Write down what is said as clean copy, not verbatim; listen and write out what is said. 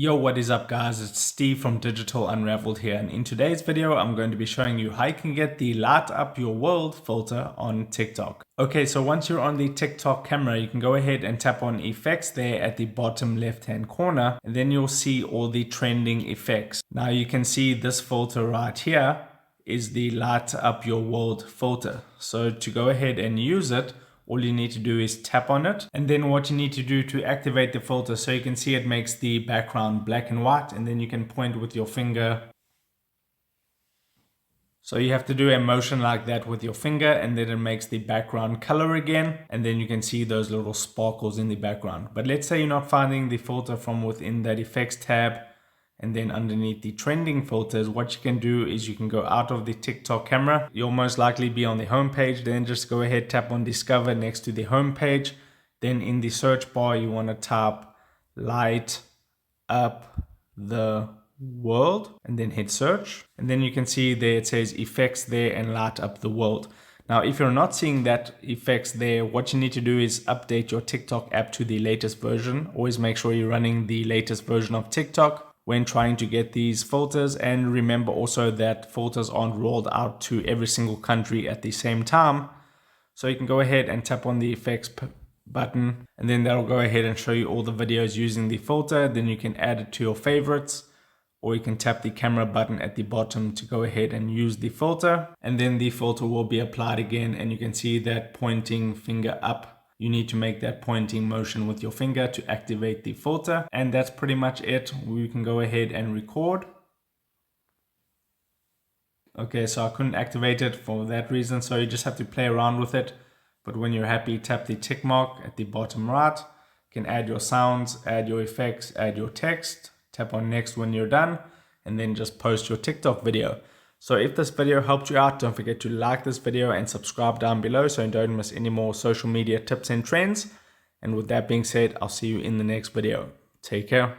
Yo, what is up guys? It's Steve from Digital Unraveled here, and in today's video I'm going to be showing you how you can get the light up your world filter on TikTok. Okay, so once you're on the TikTok camera, you can go ahead and tap on effects there at the bottom left hand corner, and then you'll see all the trending effects. Now you can see this filter right here is the light up your world filter. So to go ahead and use it, all you need to do is tap on it, and then what you need to do to activate the filter, so you can see it makes the background black and white, and then you can point with your finger. So you have to do a motion like that with your finger, and then it makes the background color again, and then you can see those little sparkles in the background. But let's say you're not finding the filter from within that effects tab, and then underneath the trending filters, what you can do is you can go out of the TikTok camera. You'll most likely be on the home page. Then just go ahead, tap on discover next to the home page. Then in the search bar, you want to type light up the world and then hit search. And then you can see there it says effects there and light up the world. Now, if you're not seeing that effects there, what you need to do is update your TikTok app to the latest version. Always make sure you're running the latest version of TikTok when trying to get these filters, and remember also that filters aren't rolled out to every single country at the same time. So you can go ahead and tap on the effects button, and then that'll go ahead and show you all the videos using the filter. Then you can add it to your favorites, or you can tap the camera button at the bottom to go ahead and use the filter, and then the filter will be applied again, and you can see that pointing finger up. You need to make that pointing motion with your finger to activate the filter. And that's pretty much it. We can go ahead and record. Okay, so I couldn't activate it for that reason. So you just have to play around with it. But when you're happy, tap the tick mark at the bottom right. You can add your sounds, add your effects, add your text. Tap on next when you're done, and then just post your TikTok video. So if this video helped you out, don't forget to like this video and subscribe down below so you don't miss any more social media tips and trends. And with that being said, I'll see you in the next video. Take care.